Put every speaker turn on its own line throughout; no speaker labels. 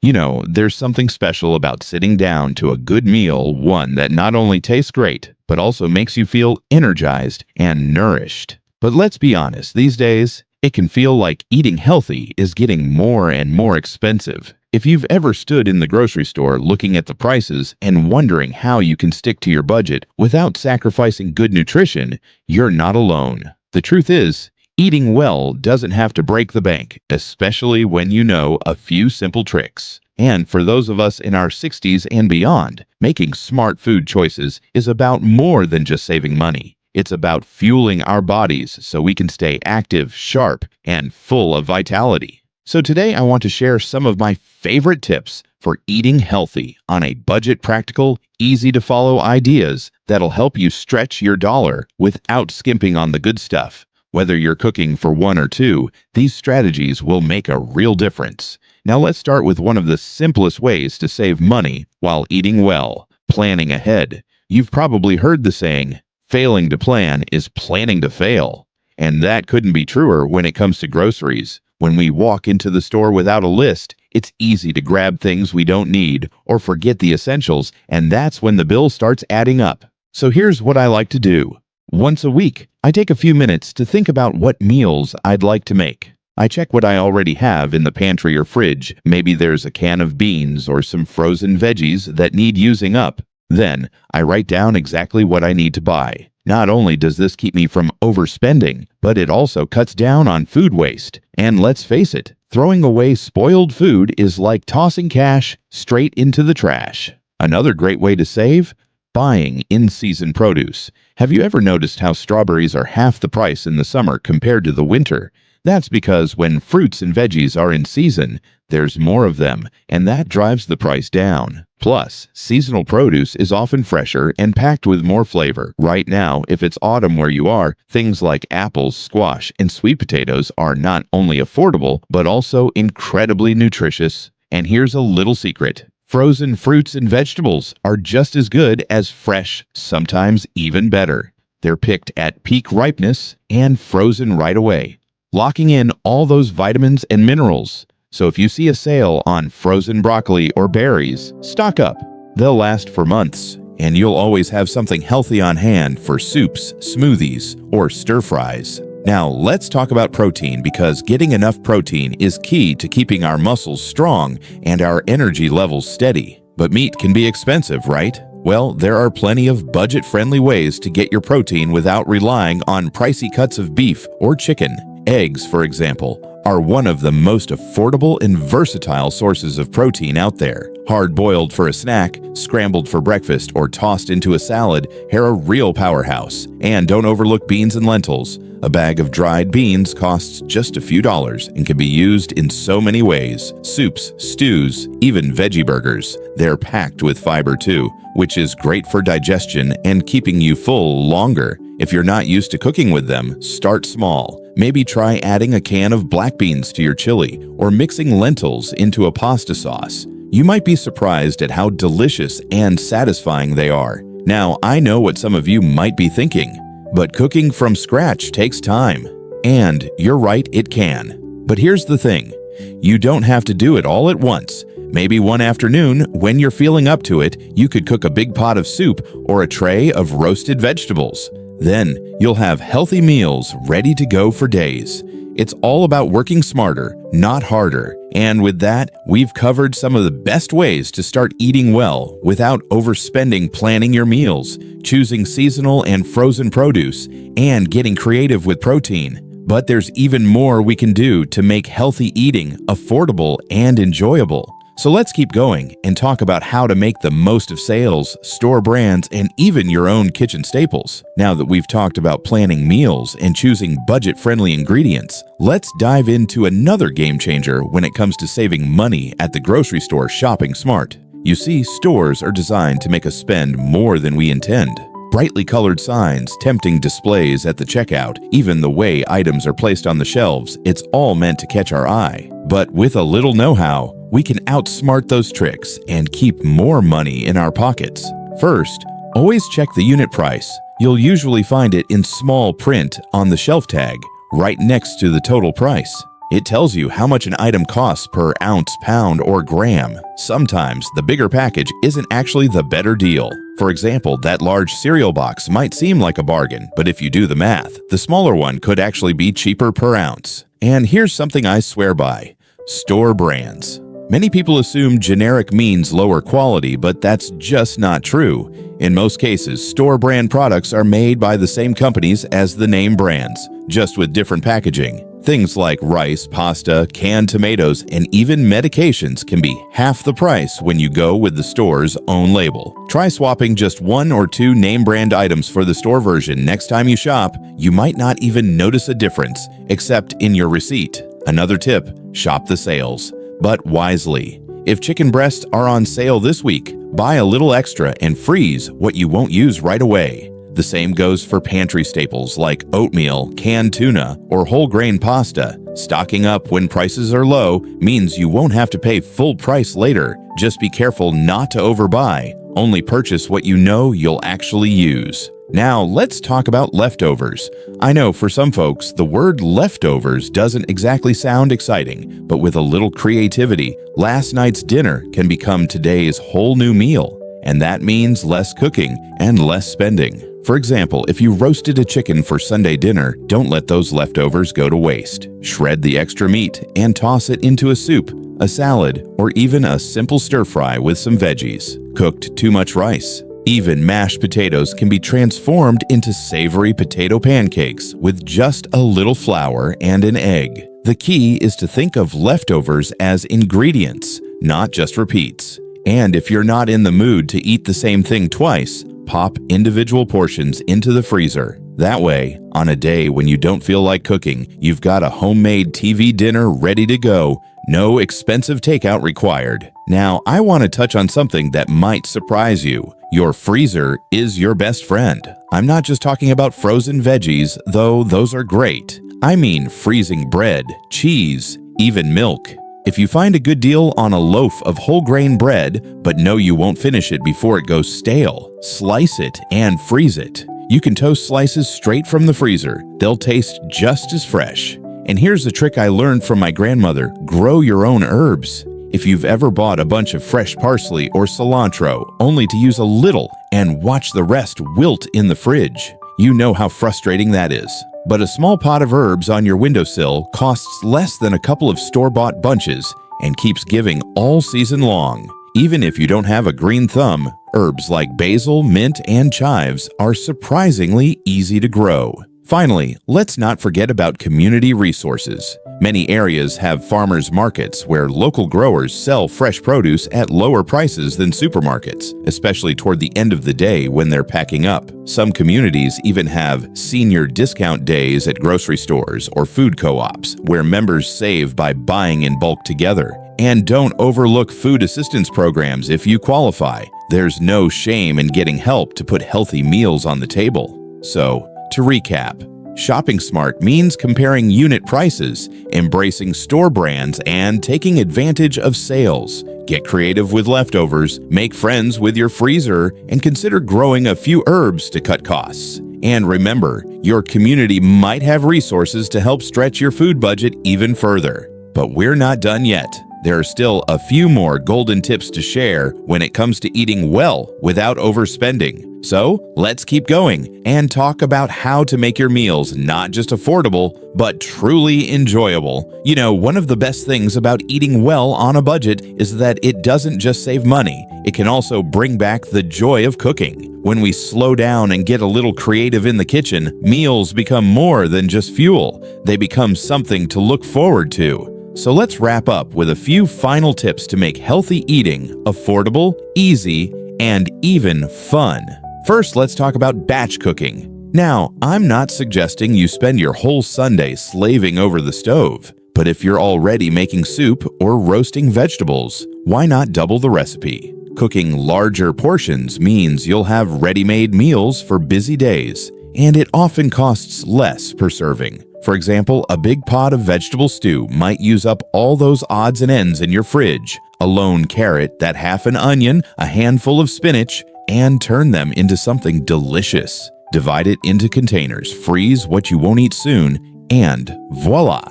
There's something special about sitting down to a good meal, one that not only tastes great, but also makes you feel energized and nourished. But let's be honest, these days, it can feel like eating healthy is getting more and more expensive. If you've ever stood in the grocery store looking at the prices and wondering how you can stick to your budget without sacrificing good nutrition, you're not alone. The truth is, eating well doesn't have to break the bank, especially when you know a few simple tricks. And for those of us in our 60s and beyond, making smart food choices is about more than just saving money. It's about fueling our bodies so we can stay active, sharp, and full of vitality. So today I want to share some of my favorite tips for eating healthy on a budget, practical, easy to follow ideas that'll help you stretch your dollar without skimping on the good stuff. Whether you're cooking for one or two, these strategies will make a real difference. Now let's start with one of the simplest ways to save money while eating well: planning ahead. You've probably heard the saying, failing to plan is planning to fail. And that couldn't be truer when it comes to groceries. When we walk into the store without a list, it's easy to grab things we don't need or forget the essentials, and that's when the bill starts adding up. So here's what I like to do. Once a week, I take a few minutes to think about what meals I'd like to make. I check what I already have in the pantry or fridge. Maybe there's a can of beans or some frozen veggies that need using up. Then, I write down exactly what I need to buy. Not only does this keep me from overspending, but it also cuts down on food waste. And let's face it, throwing away spoiled food is like tossing cash straight into the trash. Another great way to save? Buying in-season produce. Have you ever noticed how strawberries are half the price in the summer compared to the winter? That's because when fruits and veggies are in season, there's more of them, and that drives the price down. Plus, seasonal produce is often fresher and packed with more flavor. Right now, if it's autumn where you are, things like apples, squash, and sweet potatoes are not only affordable, but also incredibly nutritious. And here's a little secret. Frozen fruits and vegetables are just as good as fresh, sometimes even better. They're picked at peak ripeness and frozen right away, locking in all those vitamins and minerals. So if you see a sale on frozen broccoli or berries, stock up. They'll last for months, and you'll always have something healthy on hand for soups, smoothies, or stir-fries. Now, let's talk about protein, because getting enough protein is key to keeping our muscles strong and our energy levels steady. But meat can be expensive, right? Well, there are plenty of budget-friendly ways to get your protein without relying on pricey cuts of beef or chicken. Eggs, for example, are one of the most affordable and versatile sources of protein out there. Hard-boiled for a snack, scrambled for breakfast, or tossed into a salad, they're a real powerhouse. And don't overlook beans and lentils. A bag of dried beans costs just a few dollars and can be used in so many ways. Soups, stews, even veggie burgers. They're packed with fiber too, which is great for digestion and keeping you full longer. If you're not used to cooking with them, start small. Maybe try adding a can of black beans to your chili or mixing lentils into a pasta sauce. You might be surprised at how delicious and satisfying they are. Now, I know what some of you might be thinking, but cooking from scratch takes time. And you're right, it can. But here's the thing. You don't have to do it all at once. Maybe one afternoon, when you're feeling up to it, you could cook a big pot of soup or a tray of roasted vegetables. Then, you'll have healthy meals ready to go for days. It's all about working smarter, not harder. And with that, we've covered some of the best ways to start eating well without overspending planning your meals, choosing seasonal and frozen produce, and getting creative with protein. But there's even more we can do to make healthy eating affordable and enjoyable. So let's keep going and talk about how to make the most of sales, store brands, and even your own kitchen staples. Now that we've talked about planning meals and choosing budget-friendly ingredients, let's dive into another game changer when it comes to saving money at the grocery store shopping smart. You see, stores are designed to make us spend more than we intend. Brightly colored signs, tempting displays at the checkout, even the way items are placed on the shelves, it's all meant to catch our eye. But with a little know-how, we can outsmart those tricks and keep more money in our pockets. First, always check the unit price. You'll usually find it in small print on the shelf tag, right next to the total price. It tells you how much an item costs per ounce, pound, or gram. Sometimes the bigger package isn't actually the better deal. For example, that large cereal box might seem like a bargain, but if you do the math, the smaller one could actually be cheaper per ounce. And here's something I swear by: store brands. Many people assume generic means lower quality, but that's just not true. In most cases, store brand products are made by the same companies as the name brands, just with different packaging. Things like rice, pasta, canned tomatoes, and even medications can be half the price when you go with the store's own label. Try swapping just 1 or 2 name brand items for the store version next time you shop. You might not even notice a difference, except in your receipt. Another tip: shop the sales, but wisely. If chicken breasts are on sale this week, buy a little extra and freeze what you won't use right away. The same goes for pantry staples like oatmeal, canned tuna, or whole grain pasta. Stocking up when prices are low means you won't have to pay full price later. Just be careful not to overbuy. Only purchase what you know you'll actually use. Now, let's talk about leftovers. I know for some folks, the word leftovers doesn't exactly sound exciting, but with a little creativity, last night's dinner can become today's whole new meal. And that means less cooking and less spending. For example, if you roasted a chicken for Sunday dinner, don't let those leftovers go to waste. Shred the extra meat and toss it into a soup, a salad, or even a simple stir-fry with some veggies. Cooked too much rice. Even mashed potatoes can be transformed into savory potato pancakes with just a little flour and an egg. The key is to think of leftovers as ingredients, not just repeats. And if you're not in the mood to eat the same thing twice, pop individual portions into the freezer. That way, on a day when you don't feel like cooking, you've got a homemade TV dinner ready to go. No expensive takeout required. Now, I want to touch on something that might surprise you. Your freezer is your best friend. I'm not just talking about frozen veggies, though those are great. I mean freezing bread, cheese, even milk. If you find a good deal on a loaf of whole grain bread, but know you won't finish it before it goes stale, slice it and freeze it. You can toast slices straight from the freezer. They'll taste just as fresh. And here's a trick I learned from my grandmother: grow your own herbs. If you've ever bought a bunch of fresh parsley or cilantro only to use a little and watch the rest wilt in the fridge, you know how frustrating that is. But a small pot of herbs on your windowsill costs less than a couple of store-bought bunches and keeps giving all season long. Even if you don't have a green thumb, herbs like basil, mint, and chives are surprisingly easy to grow. Finally, let's not forget about community resources. Many areas have farmers markets where local growers sell fresh produce at lower prices than supermarkets, especially toward the end of the day when they're packing up. Some communities even have senior discount days at grocery stores or food co-ops where members save by buying in bulk together. And don't overlook food assistance programs if you qualify. There's no shame in getting help to put healthy meals on the table. So, to recap, shopping smart means comparing unit prices, embracing store brands, and taking advantage of sales. Get creative with leftovers, make friends with your freezer, and consider growing a few herbs to cut costs. And remember, your community might have resources to help stretch your food budget even further. But we're not done yet. There are still a few more golden tips to share when it comes to eating well without overspending. So let's keep going and talk about how to make your meals not just affordable, but truly enjoyable. You know, one of the best things about eating well on a budget is that it doesn't just save money. It can also bring back the joy of cooking. When we slow down and get a little creative in the kitchen, meals become more than just fuel. They become something to look forward to. So let's wrap up with a few final tips to make healthy eating affordable, easy, and even fun. First, let's talk about batch cooking. Now, I'm not suggesting you spend your whole Sunday slaving over the stove, but if you're already making soup or roasting vegetables, why not double the recipe? Cooking larger portions means you'll have ready-made meals for busy days, and it often costs less per serving. For example, a big pot of vegetable stew might use up all those odds and ends in your fridge. A lone carrot, that half an onion, a handful of spinach, and turn them into something delicious. Divide it into containers, freeze what you won't eat soon, and voila!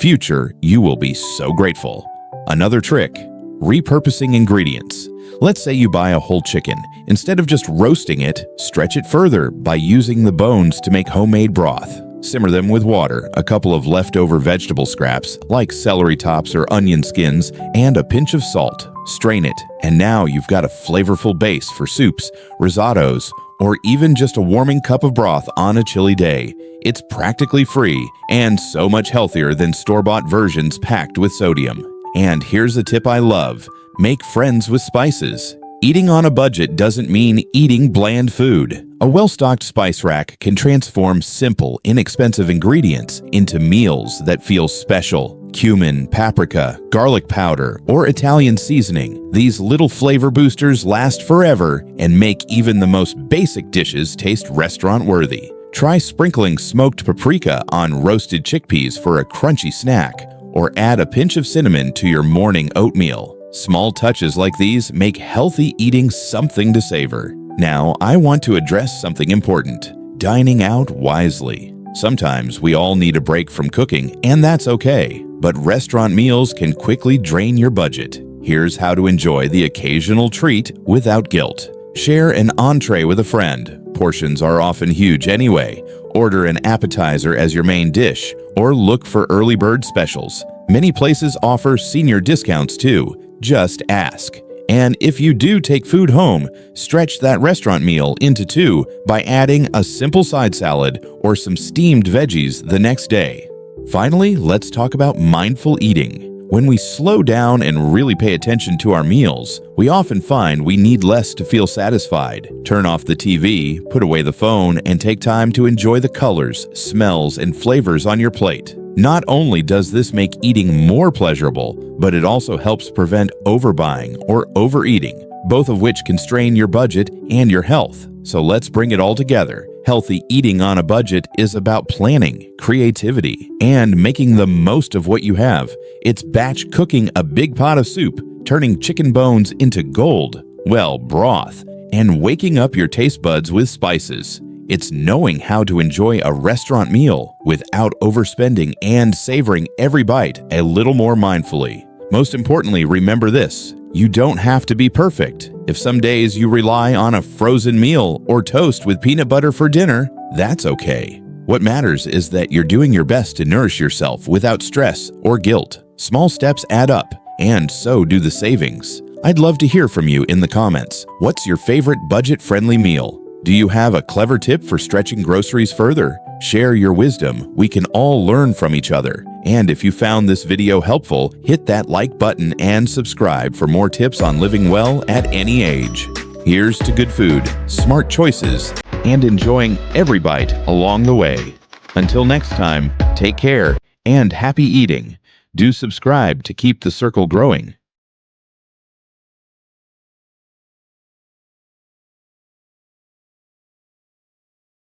future, you will be so grateful. Another trick: repurposing ingredients. Let's say you buy a whole chicken. Instead of just roasting it, stretch it further by using the bones to make homemade broth. Simmer them with water, a couple of leftover vegetable scraps, like celery tops or onion skins, and a pinch of salt. Strain it, and now you've got a flavorful base for soups, risottos, or even just a warming cup of broth on a chilly day. It's practically free and so much healthier than store-bought versions packed with sodium. And here's a tip I love: make friends with spices. Eating on a budget doesn't mean eating bland food. A well-stocked spice rack can transform simple, inexpensive ingredients into meals that feel special. Cumin, paprika, garlic powder, or Italian seasoning. These little flavor boosters last forever and make even the most basic dishes taste restaurant-worthy. Try sprinkling smoked paprika on roasted chickpeas for a crunchy snack, or add a pinch of cinnamon to your morning oatmeal. Small touches like these make healthy eating something to savor. Now, I want to address something important: dining out wisely. Sometimes we all need a break from cooking, and that's okay. But restaurant meals can quickly drain your budget. Here's how to enjoy the occasional treat without guilt. Share an entree with a friend. Portions are often huge anyway. Order an appetizer as your main dish, or look for early bird specials. Many places offer senior discounts too. Just ask. And if you do take food home, stretch that restaurant meal into two by adding a simple side salad or some steamed veggies the next day. Finally, let's talk about mindful eating. When we slow down and really pay attention to our meals, we often find we need less to feel satisfied. Turn off the TV, put away the phone, and take time to enjoy the colors, smells, and flavors on your plate. Not only does this make eating more pleasurable, but it also helps prevent overbuying or overeating, both of which can strain your budget and your health. So let's bring it all together. Healthy eating on a budget is about planning, creativity, and making the most of what you have. It's batch cooking a big pot of soup, turning chicken bones into gold, well, broth, and waking up your taste buds with spices. It's knowing how to enjoy a restaurant meal without overspending and savoring every bite a little more mindfully. Most importantly, remember this: you don't have to be perfect. If some days you rely on a frozen meal or toast with peanut butter for dinner, that's okay. What matters is that you're doing your best to nourish yourself without stress or guilt. Small steps add up, and so do the savings. I'd love to hear from you in the comments. What's your favorite budget-friendly meal? Do you have a clever tip for stretching groceries further? Share your wisdom. We can all learn from each other. And if you found this video helpful, hit that like button and subscribe for more tips on living well at any age. Here's to good food, smart choices, and enjoying every bite along the way. Until next time, take care and happy eating. Do subscribe to keep the circle growing.